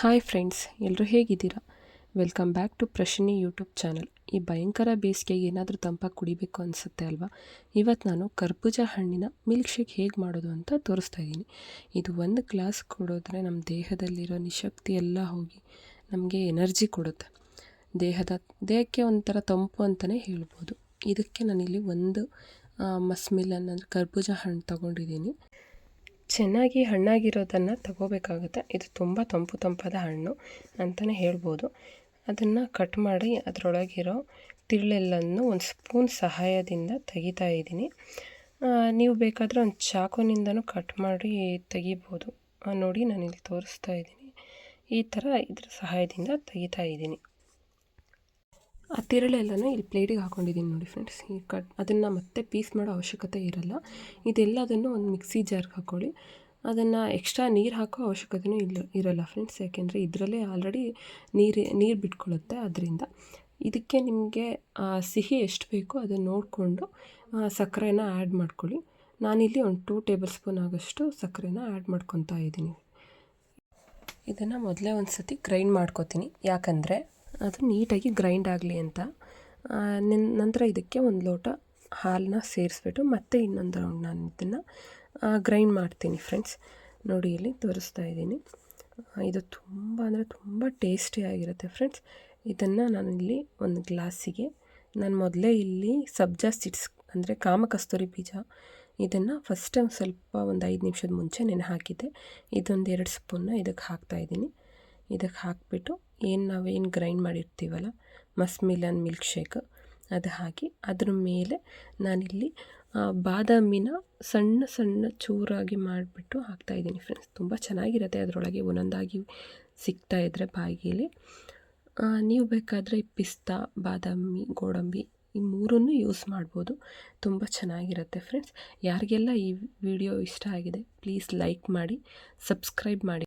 Hi friends, ಎಲ್ಲರೂ ಹೇಗಿದ್ದೀರಾ? Welcome back to Prashini YouTube channel. ಈ ಭಯಂಕರ ಬೇಸಿಗೆಗೆ ಏನಾದರೂ ತಂಪಾಗಿ ಕುಡಿಬೇಕು ಅನಿಸುತ್ತೆ ಅಲ್ವಾ? ಇವತ್ತು ನಾನು ಕರ್ಬೂಜ ಹಣ್ಣಿನ ಮಿಲ್ಕ್ ಶೇಕ್ ಹೇಗೆ ಮಾಡೋದು ಅಂತ ತೋರಿಸ್ತಾ ಇದ್ದೀನಿ. ಇದು ಒಂದು ಗ್ಲಾಸ್ ಕುಡಿದ್ರೆ ನಮ್ಮ ದೇಹದಲ್ಲಿರೋ ನಿಶಕ್ತಿ ಎಲ್ಲ ಹೋಗಿ ನಮಗೆ ಎನರ್ಜಿ ಕೊಡುತ್ತೆ. ದೇಹಕ್ಕೆ ಒಂಥರ ತಂಪು ಅಂತಲೇ ಹೇಳ್ಬೋದು. ಇದಕ್ಕೆ ನಾನಿಲ್ಲಿ ಒಂದು ಮಸ್ಮಿಲನ್ ಅಂದರೆ ಕರ್ಬೂಜ ಹಣ್ಣು ತೊಗೊಂಡಿದ್ದೀನಿ. ಚೆನ್ನಾಗಿ ಹಣ್ಣಾಗಿರೋದನ್ನು ತಗೋಬೇಕಾಗುತ್ತೆ. ಇದು ತುಂಬ ತಂಪಾದ ಹಣ್ಣು ಅಂತಲೇ ಹೇಳ್ಬೋದು. ಅದನ್ನು ಕಟ್ ಮಾಡಿ ಅದರೊಳಗಿರೋ ತಿರುಳೆಲ್ಲನೂ ಒಂದು ಸ್ಪೂನ್ ಸಹಾಯದಿಂದ ತೆಗಿತಾ ಇದ್ದೀನಿ. ನೀವು ಬೇಕಾದರೆ ಒಂದು ಚಾಕುನಿಂದನೂ ಕಟ್ ಮಾಡಿ ತೆಗಿಬೋದು. ನೋಡಿ, ನಾನಿಲ್ಲಿ ತೋರಿಸ್ತಾ ಇದ್ದೀನಿ. ಈ ಥರ ಇದ್ರ ಸಹಾಯದಿಂದ ತೆಗಿತಾ ಇದ್ದೀನಿ. ಆ ತಿರುಳೆಲ್ಲನೂ ಇಲ್ಲಿ ಪ್ಲೇಟಿಗೆ ಹಾಕ್ಕೊಂಡಿದ್ದೀನಿ ನೋಡಿ ಫ್ರೆಂಡ್ಸ್. ಅದನ್ನು ಮತ್ತೆ ಪೀಸ್ ಮಾಡೋ ಅವಶ್ಯಕತೆ ಇರಲ್ಲ. ಇದೆಲ್ಲದನ್ನು ಒಂದು ಮಿಕ್ಸಿ ಜಾರ್ಗೆ ಹಾಕ್ಕೊಳ್ಳಿ. ಅದನ್ನು ಎಕ್ಸ್ಟ್ರಾ ನೀರು ಹಾಕೋ ಅವಶ್ಯಕತೆಯೂ ಇರಲ್ಲ ಫ್ರೆಂಡ್ಸ್, ಯಾಕೆಂದರೆ ಇದರಲ್ಲೇ ಆಲ್ರೆಡಿ ನೀರು ಬಿಟ್ಕೊಳ್ಳುತ್ತೆ. ಅದರಿಂದ ಇದಕ್ಕೆ ನಿಮಗೆ ಸಿಹಿ ಎಷ್ಟು ಬೇಕೋ ಅದನ್ನು ನೋಡಿಕೊಂಡು ಸಕ್ಕರೆನ ಆ್ಯಡ್ ಮಾಡ್ಕೊಳ್ಳಿ. ನಾನಿಲ್ಲಿ ಒಂದು 2 ಟೇಬಲ್ ಸ್ಪೂನ್ ಆಗೋಷ್ಟು ಸಕ್ಕರೆನ ಆ್ಯಡ್ ಮಾಡ್ಕೊತಾ ಇದ್ದೀನಿ. ಇದನ್ನು ಮೊದಲೇ ಒಂದು ಸತಿ ಗ್ರೈಂಡ್ ಮಾಡ್ಕೊತೀನಿ, ಯಾಕಂದರೆ ಅದು ನೀಟಾಗಿ ಗ್ರೈಂಡ್ ಆಗಲಿ ಅಂತ. ನಂತರ ಇದಕ್ಕೆ ಒಂದು ಲೋಟ ಹಾಲನ್ನ ಸೇರಿಸ್ಬಿಟ್ಟು ಮತ್ತೆ ಇನ್ನೊಂದು ರೌಂಡ್ ನಾನು ಇದನ್ನು ಗ್ರೈಂಡ್ ಮಾಡ್ತೀನಿ ಫ್ರೆಂಡ್ಸ್. ನೋಡಿ, ಇಲ್ಲಿ ತೋರಿಸ್ತಾ ಇದ್ದೀನಿ. ಇದು ತುಂಬ ಅಂದರೆ ತುಂಬ ಟೇಸ್ಟಿಯಾಗಿರುತ್ತೆ ಫ್ರೆಂಡ್ಸ್. ಇದನ್ನು ನಾನಿಲ್ಲಿ ಒಂದು ಗ್ಲಾಸಿಗೆ ನಾನು ಮೊದಲೇ ಇಲ್ಲಿ ಸಬ್ಜಾ ಸೀಡ್ಸ್ ಅಂದರೆ ಕಾಮಕಸ್ತೂರಿ ಬೀಜ, ಇದನ್ನು ಫಸ್ಟ್ ಟೈಮ್ ಸ್ವಲ್ಪ ಒಂದು 5 ನಿಮಿಷದ ಮುಂಚೆ ನೆನೆ ಹಾಕಿದ್ದೆ. ಇದೊಂದು 2 ಸ್ಪೂನ್ನ ಇದಕ್ಕೆ ಹಾಕ್ತಾಯಿದ್ದೀನಿ. ಇದಕ್ಕೆ ಹಾಕಿಬಿಟ್ಟು ನಾವೇನು ಗ್ರೈಂಡ್ ಮಾಡಿರ್ತೀವಲ್ಲ ಮಸ್ಮಿಲನ್ ಮಿಲ್ಕ್ ಶೇಕ್, ಅದು ಹಾಕಿ ಅದ್ರ ಮೇಲೆ ನಾನಿಲ್ಲಿ ಬಾದಾಮಿನ ಸಣ್ಣ ಸಣ್ಣ ಚೂರಾಗಿ ಮಾಡಿಬಿಟ್ಟು ಹಾಕ್ತಾಯಿದ್ದೀನಿ ಫ್ರೆಂಡ್ಸ್. ತುಂಬ ಚೆನ್ನಾಗಿರುತ್ತೆ, ಅದರೊಳಗೆ ಒಂದೊಂದಾಗಿ ಸಿಗ್ತಾಯಿದ್ರೆ ಬಾಯಿಗೆ. ನೀವು ಬೇಕಾದರೆ ಪಿಸ್ತಾ, ಬಾದಾಮಿ, ಗೋಡಂಬಿ ಈ ಮೂರನ್ನು ಯೂಸ್ ಮಾಡ್ಬೋದು. ತುಂಬ ಚೆನ್ನಾಗಿರುತ್ತೆ ಫ್ರೆಂಡ್ಸ್. ಯಾರಿಗೆಲ್ಲ ಈ ವಿಡಿಯೋ ಇಷ್ಟ ಆಗಿದೆ ಪ್ಲೀಸ್ ಲೈಕ್ ಮಾಡಿ, ಸಬ್ಸ್ಕ್ರೈಬ್ ಮಾಡಿ.